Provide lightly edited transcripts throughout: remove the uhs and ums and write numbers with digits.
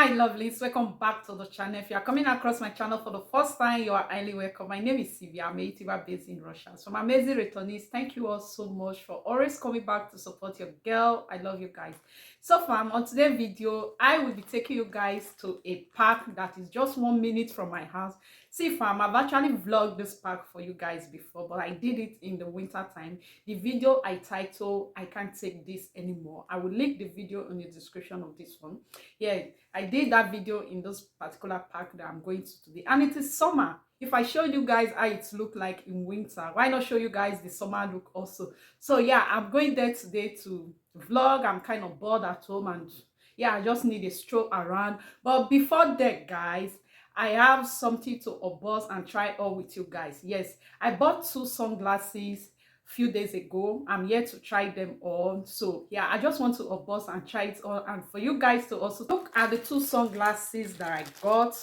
Hi lovelies, welcome back to the channel. If you are coming across my channel for the first time, you are highly welcome. My name is Sylvia. I'm a YouTuber based in Russia. So my amazing returnees, thank you all so much for always coming back to support your girl. I love you guys. So far on today's video, I will be taking you guys to a park that is just 1 minute from my house. See fam, I've actually vlogged this park for you guys before, but I did it in the winter time. The video I titled I Can't Take This Anymore. I will link the video in the description of this one. Yeah, I did that video in this particular park that I'm going to today, and it is summer. If I showed you guys how it looked like in winter, why not show you guys the summer look also? So yeah, I'm going there today to vlog. I'm kind of bored at home, and yeah, I just need a stroll around. But before that, guys, I have something to unbox and try all with you guys. Yes, I bought two sunglasses few days ago. I'm here to try them on. So yeah, I just want to unbox and try it on, and for you guys to also look at the two sunglasses that I got.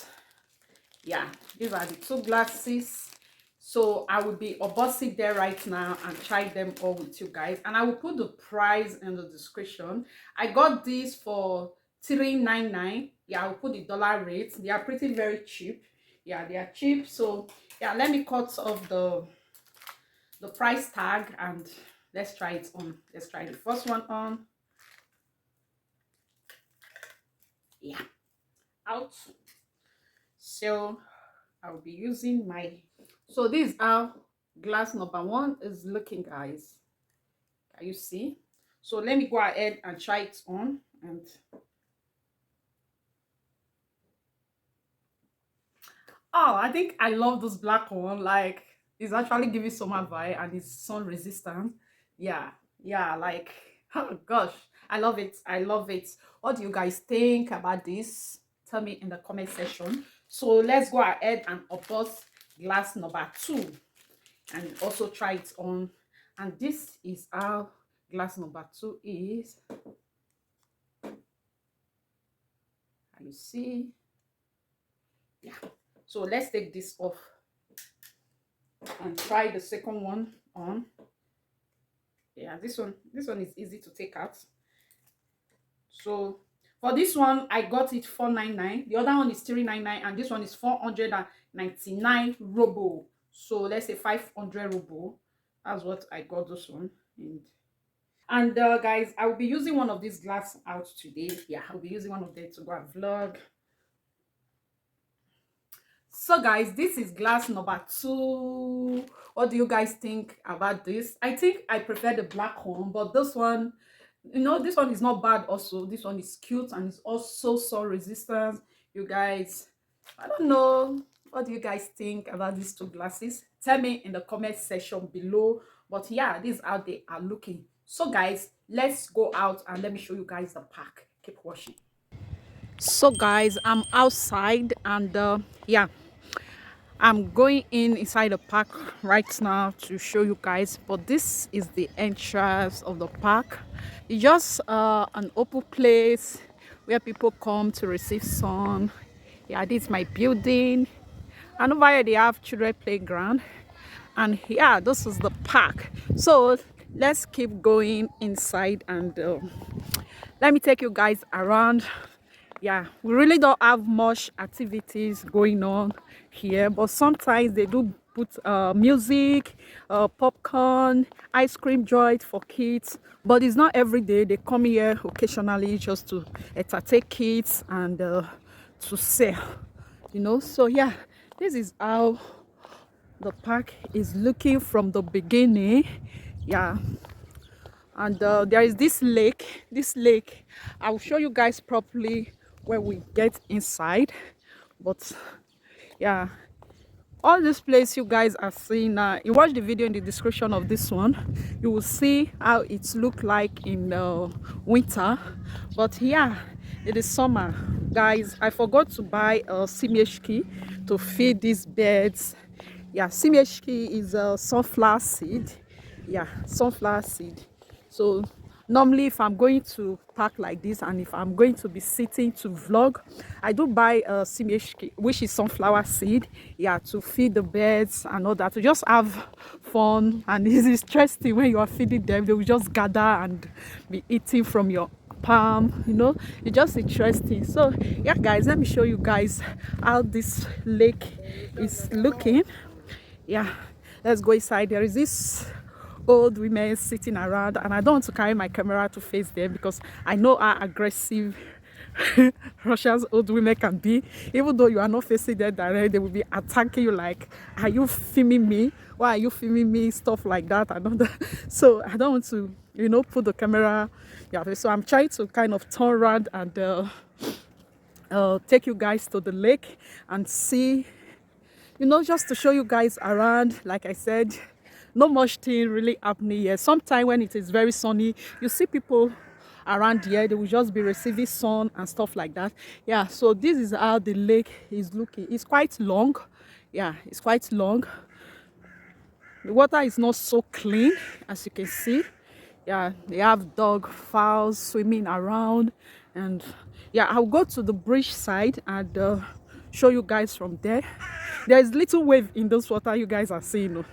Yeah, these are the two glasses. So I will be unboxing there right now and try them all with you guys, and I will put the price in the description. I got these for $3.99. Yeah, I'll put the dollar rate. They are pretty very cheap. Yeah, they are cheap. So yeah, let me cut off the price tag and let's try it on. Let's try the first one on. Yeah, out. So I'll be using my, so this is how glass number one is looking, guys. Can you see? So let me go ahead and try it on. And oh, I think I love this black one. Like, it's actually giving summer vibe and it's sun resistant. Yeah, like, oh gosh, I love it. I love it. What do you guys think about this? Tell me in the comment section. So let's go ahead and unbox glass number two and also try it on. And this is how glass number two is. Can you see? Yeah. So let's take this off and try the second one on. Yeah, this one is easy to take out. So for this one, I got it $4.99. The other one is $3.99, and this one is 499 ruble. So let's say 500 ruble. That's what I got this one. And guys, I will be using one of these glass out today. Yeah, I'll be using one of them to go and vlog. So guys, this is glass number two. What do you guys think about this? I think I prefer the black one, but this one, you know, this one is not bad also. This one is cute and it's also sun resistant. You guys, I don't know, what do you guys think about these two glasses? Tell me in the comment section below. But yeah, this is how they are looking. So guys, let's go out and let me show you guys the park. Keep watching. So guys, I'm outside, and yeah, I'm going inside the park right now to show you guys. But this is the entrance of the park. It's just an open place where people come to receive sun. Yeah, this is my building, and over here they have children playground, and yeah, this is the park. So let's keep going inside, and let me take you guys around. Yeah, we really don't have much activities going on here, but sometimes they do put music, popcorn, ice cream joint for kids, but it's not every day. They come here occasionally just to entertain kids and to sell, you know. So yeah, this is how the park is looking from the beginning. Yeah, and there is this lake. I will show you guys properly when we get inside. But yeah, all this place you guys are seeing now, you watch the video in the description of this one, you will see how it look like in winter. But yeah, it is summer, guys. I forgot to buy a simieshki to feed these birds. Yeah, simieshki is a sunflower seed. Yeah, sunflower seed. So normally if I'm going to park like this, and if I'm going to be sitting to vlog, I do buy a simieshki, which is sunflower seed. Yeah, to feed the birds and all that, to just have fun. And it's interesting when you are feeding them, they will just gather and be eating from your palm, you know, it's just interesting. So yeah guys, let me show you guys how this lake is looking. Yeah, let's go inside. There is this old women sitting around, and I don't want to carry my camera to face them because I know how aggressive Russia's old women can be. Even though you are not facing them directly, they will be attacking you like, are you filming me? Why are you filming me? Stuff like that. I know that. So I don't want to, you know, put the camera. Yeah, so I'm trying to kind of turn around and take you guys to the lake and see, you know, just to show you guys around. Like I said, not much thing really happening here. Sometimes when it is very sunny, you see people around here, they will just be receiving sun and stuff like that. Yeah, so this is how the lake is looking. It's quite long. Yeah, it's quite long. The water is not so clean, as you can see. Yeah, they have dog, fowls swimming around, and yeah, I'll go to the bridge side and show you guys from there. There is little wave in this water you guys are seeing.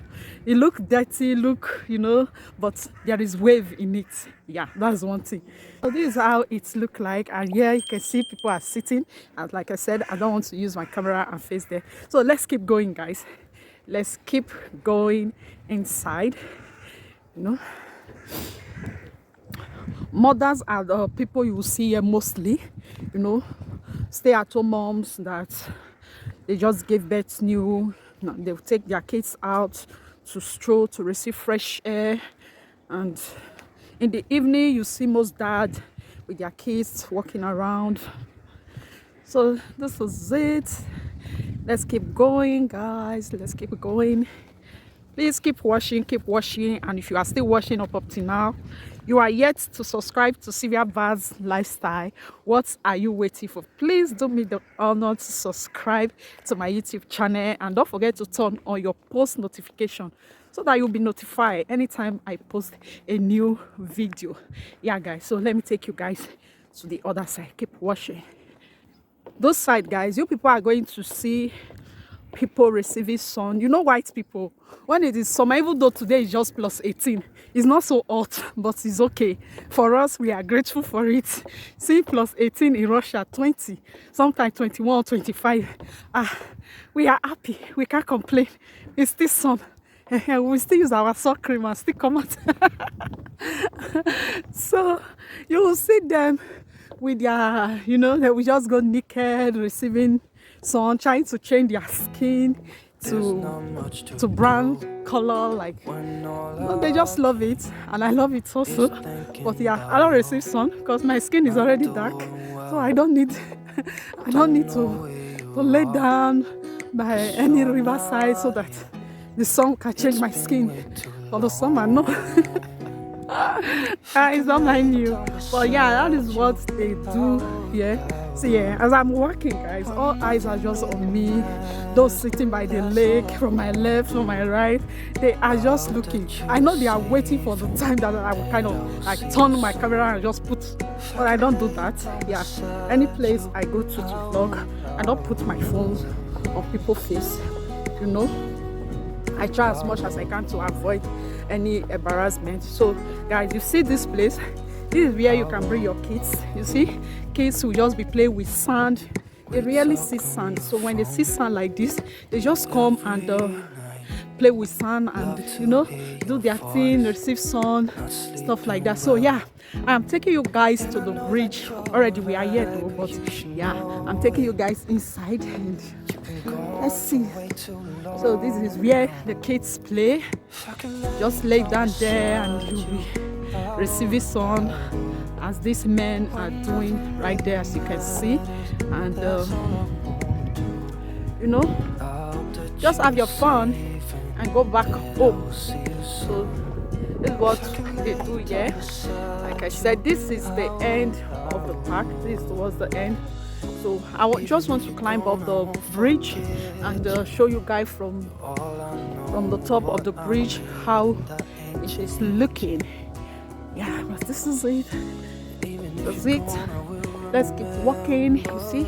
It look dirty, look, you know, but there is wave in it. Yeah, that's one thing. So this is how it look like, and here you can see people are sitting, and like I said, I don't want to use my camera and face there. So let's keep going guys. Let's keep going inside. You know, mothers are the people you will see here mostly, you know, stay-at-home moms that they just gave birth new. You know, they'll take their kids out to stroll to receive fresh air, and in the evening you see most dads with their kids walking around. So this is it. Let's keep going guys, let's keep going. Please keep watching, and if you are still watching up to now, you are yet to subscribe to Sylvia Baz Lifestyle, what are you waiting for? Please do me the honor to subscribe to my YouTube channel, and don't forget to turn on your post notification so that you'll be notified anytime I post a new video. Yeah guys, so let me take you guys to the other side. Keep watching. This side guys, you people are going to see people receiving sun. You know, white people, when it is summer, even though today is just plus 18, it's not so hot, but it's okay for us. We are grateful for it. See, plus 18 in Russia, 20, sometimes 21, 25. We are happy, we can't complain. It's still sun. We still use our sun cream and still come out. So you will see them with their, you know, they will just go naked receiving sun, trying to change their skin to brown color. Like, you know, they just love it, and I love it also. But yeah, I don't receive sun because my skin is already dark, so I don't need to lay down by any riverside so that the sun can change my skin for the summer. No. It's not mind you, but yeah, that is what they do here. See, yeah, as I'm walking guys, all eyes are just on me. Those sitting by the lake, from my left, from my right, they are just looking. I know they are waiting for the time that I will kind of like turn my camera and just put, but I don't do that. Yeah, any place I go to vlog, I don't put my phone on people's face, you know. I try as much as I can to avoid any embarrassment. So guys, you see this place, this is where you can bring your kids. You see, kids will just be playing with sand. They rarely see sand, so when they see sand like this, they just come and play with sand and, you know, do their thing, receive sun, stuff like that. So yeah, I'm taking you guys to the bridge. Already we are here though, but yeah, I'm taking you guys inside and let's see. So this is where the kids play. Just lay down there and you'll be receiving sun, as these men are doing right there, as you can see. And you know, just have your fun and go back home. So this is what they do here. Like I said, this is the end of the park. This was the end. So I just want to climb up the bridge and show you guys from the top of the bridge how it is looking. Yeah, but this is it. That's it. Let's keep walking. You see,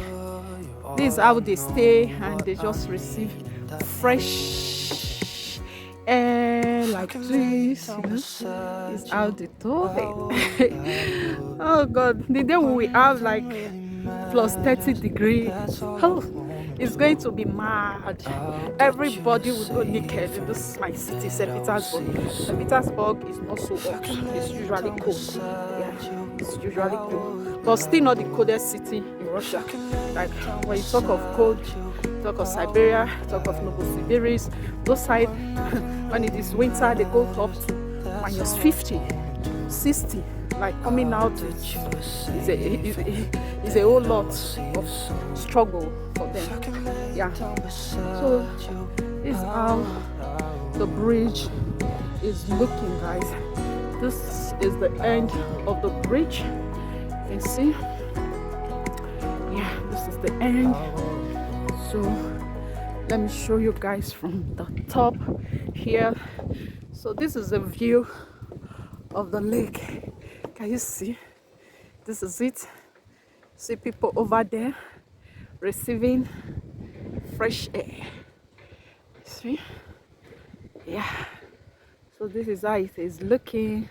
this is how they stay and they just receive fresh air like this, you know, is how they do it. Oh God, the day we will have like plus 30 degrees, oh, it's going to be mad. Everybody will go naked in this my city, St. Petersburg. St. Petersburg is not so hot, it's usually cold. Yeah, it's usually cold, but still not the coldest city in Russia. Like when you talk of cold, talk of Siberia, talk of Novosibirsk, those side, when it is winter, they go up to minus 50, 60. Like coming out is a whole lot of struggle for them. Yeah. So this is how the bridge is looking, guys. This is the end of the bridge. You can see. Yeah, this is the end. So let me show you guys from the top here. So this is the view of the lake. Can you see? This is it. See people over there receiving fresh air. See? Yeah. So this is how it is looking.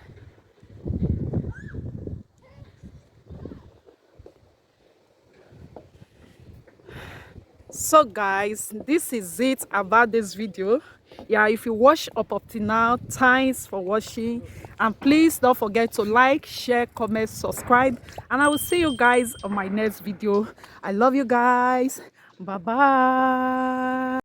So guys, this is it about this video. Yeah, if you watch up to now, thanks for watching, and please don't forget to like, share, comment, subscribe, and I will see you guys on my next video. I love you guys. Bye bye.